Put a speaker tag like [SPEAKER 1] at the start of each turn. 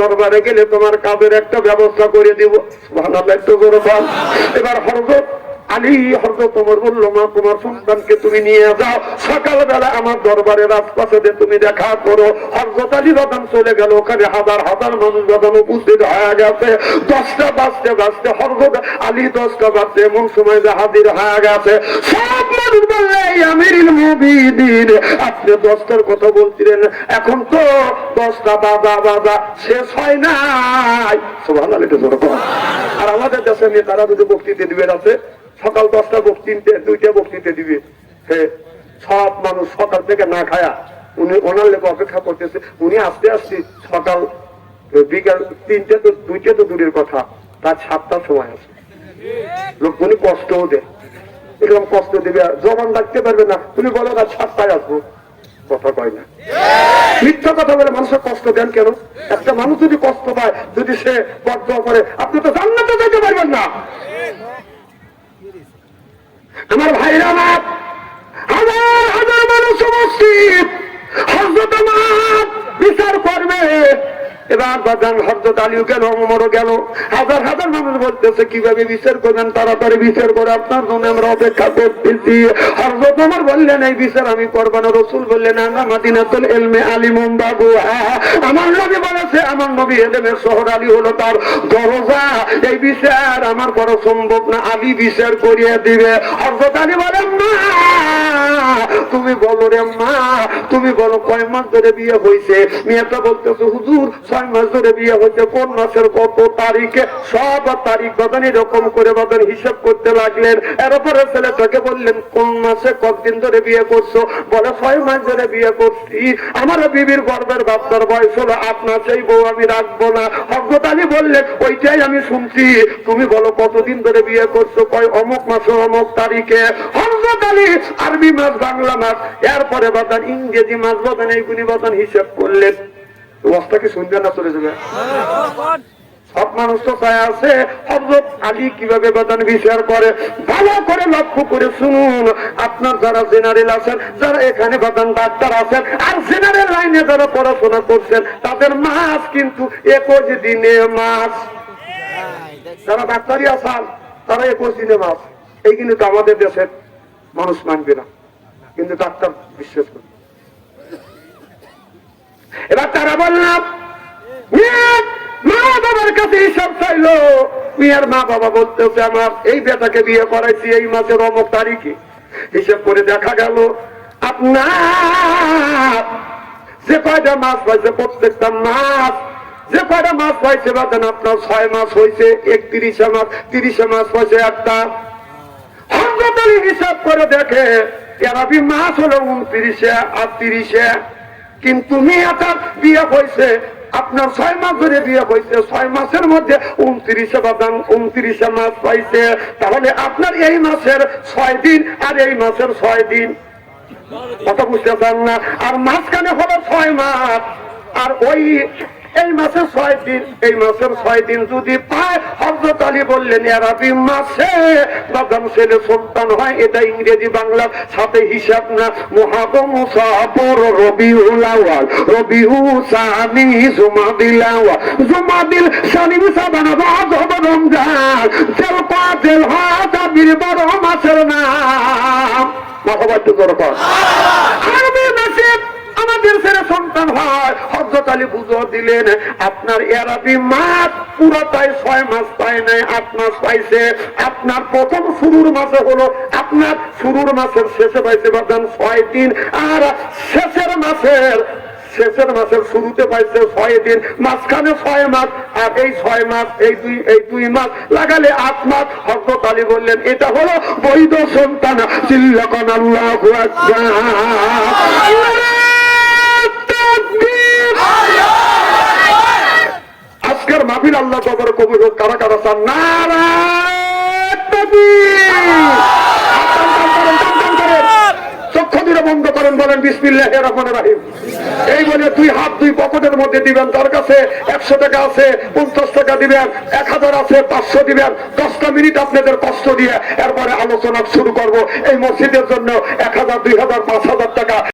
[SPEAKER 1] দরবারে গেলে তোমার কাজের একটা ব্যবস্থা করে দিব। সুবহানাল্লাহ, একটু জোরে বল। এবার হযরত আলী হযরত ওমর বলল, মা তোমার সন্তানকে তুমি নিয়ে যাও, সকালবেলা আমার দরবারে রাজপ্রাসাদে তুমি দেখা করো। হযরত আলী যখন চলে গেল, ওখানে হাজার হাজার মানুষ যখন উপস্থিত হয়ে গেছে, 10টা বাজতে বাজতে হযরত আলী 10টা বাজতে এমন সময় যে হাজির হয়ে গেছে। সব মানুষ বললে, আমিরুল মুমিনিন আপনি 10টার কথা বলছিলেন, এখন তো 10টা বাজা শেষ হয় নাই। সুবহানাল্লাহ, এটা জোরে বল। আর আমাদের দেশে নেতারা যদি বক্তৃতা দিবেন আছে, সকাল 10টা বক্তৃতা, 2টা বক্তৃতা দিবে, সব মানুষ সকাল থেকে না খায়া উনি ওনার লেগে অপেক্ষা করতেছে। উনি আস্তে আস্তে সকাল বিকাল 3টে তো 2টে তো দূরের কথা, তার 7টার সময় আছে। লোক উনি কষ্টও দেয়, এরকম কষ্ট দিবে, জবান রাখতে পারবে না। তুমি বলো না 7টায় আসবো, কথা কয় না, মিথ্যা কথা বলে মানুষের কষ্ট দেন কেন? একটা মানুষ যদি কষ্ট পায়, যদি সে বদ্ধ করে, আপনি তো জান্নাতে যেতে পারবেন না। আমার ভাইরা, আমার হাজার হাজার মানুষ উপস্থিত, হযরত ওমর বিচার করবে। এবার বাজান হযরত আলীও গেল, ওমরও গেল, হাজার হাজার মানুষ বলতেছে কিভাবে বিচার করবেন, তাড়াতাড়ি বিচার করে আপনার জন্য আমরা অপেক্ষা করতেছি। হযরত ওমর বললেন, এই বিচার আমি করব না। রাসূল বললেন, আনা মাদিনাতুল ইলমি আলিমুম বাবুহা, আমার নবী বলেছে, আমার নবী এদেমের শহর, আলী হলো তার দরজা, এই বিচার আমার করা সম্ভব না, আলী বিচার করিয়ে দিবে। হযরত আলী বলেন, মা তুমি বলো রে মা, তুমি বলো কয় মাস ধরে বিয়ে হয়েছে? মেয়েটা বলতেছে, হুজুর 6 মাস ধরে বিয়ে হয়েছে। কোন মাসের কত তারিখে? সব তারিখ বাদান এরকম করে বাদান হিসাব করতে লাগলেন। এরপরে ছেলেটাকে বললেন, কোন মাসে কতদিন ধরে বিয়ে করছো? বলে 6 মাস ধরে বিয়ে করছি, আমার বিবির গর্ভের বাচ্চার বয়স হলো 8 মাস, এই বউ আমি রাখবো না। হযরত আলী বললেন, ওইটাই আমি শুনছি, তুমি বলো কতদিন ধরে বিয়ে করছো? কয় অমুক মাসে অমুক তারিখে। হযরত আলী আরবি মাস, বাংলা মাস, এরপরে বাদান ইংরেজি মাস বাদান এইগুলি বাদান হিসাব করলেন। অবস্থা কি শুনবেন না চলে যাবে? সব মানুষ তো চায় আছে হযরত আলী কিভাবে বাদান বিচার করে। ভালো করে লক্ষ্য করে শুনুন, আপনার যারা জেনারেল আছেন, যারা এখানে বাদান ডাক্তার আছেন, আর জেনারেল লাইনে যারা পড়াশোনা করছেন, তাদের মাস কিন্তু 21 দিনে মাস। যারা ডাক্তারি আছেন তারা 21 দিনে মাস। এই কিন্তু আমাদের দেশের মানুষ মানবে না, কিন্তু ডাক্তার বিশ্বাস করে। এবার তারা বললাম, মা বাবার কাছে হিসাব চাইলো। মিয়ার মা বাবা বলতেছে, আমার এই বেটাকে বিয়ে করাইছি এই মাসের অমুক তারিখে। হিসাব করে দেখা গেল আপনার যে কয়টা মাস পাইছে, প্রত্যেকটা মাস যে কয়টা মাস পাইছে বাদেন আপনার 6 মাস হয়েছে, 31 মাস, 30 মাস পাইছে একটা। হযরত আলী হিসাব করে দেখে এরাবি মাস হলো 29 আর 30, কিন্তু মেয়েটার বিয়ে হয়েছে আপনার 6 মাস ধরে বিয়ে হয়েছে, 6 মাসের মধ্যে 29 বাদান 29 মাস পাইছে। তাহলে আপনার এই মাসের 6 দিন আর এই মাসের 6 দিন, কথা বুঝতে পারেন না? আর মাঝখানে হলো 6 মাস, আর ওই এই মাসের 6 দিন, এই মাসের 6 দিন যদি পায়, হযরত আলী বললেন আরবি মাসে বাদাম ছেলে সন্তান হয়, এটা ইংরেজি বাংলার সাথে হিসাব না। মুহাররম, মুসাফর, রবিউল আউয়াল, রবিউল সানি, জুমাদিল আউয়াল, জুমাদিল সানি, সাবান, রজব, রমজান, জিলকাদ, হাজাবির 12 মাসের নাম। মহাবাদ্য দরকার আরবি মাসে আমাদের ছেলে সন্তান হয়। হযরত আলী বুঝিয়ে দিলেন, আপনার আরবি মাস পুরোটাই 6 মাস পায় নাই, 8 মাস পাইছে। আপনার প্রথম শুরুর মাসে হলো, আপনার শুরুর মাসের শেষে পাইছে বাদান 6 দিন, আর শেষের মাসের শুরুতে পাইছে 6 দিন, মাঝখানে 6 মাস, আর এই 6 মাস, এই দুই মাস লাগালে 8 মাস। হযরত আলী বললেন, এটা হলো বৈধ সন্তান। চিল্লাকান আল্লাহু আকবার। আজকের মাহফিল আল্লাহ কবর কবুল হোক। কারা কারা চান নারায়ে তাকবীর? চক্ষু দিয়ে বন্ধ করেন, বলেন বিসমিল্লাহির রহমানির রহিম। এই বলে 2 হাত 2 পকেটের মধ্যে দিবেন। তার কাছে 100 টাকা আছে, 50 টাকা দিবেন, 1000 আছে, 500 দিবেন। 10টা মিনিট আপনাদের কষ্ট দিয়ে এরপরে আলোচনা শুরু করব। এই মসজিদের জন্য 1000, 2000, 5000 টাকা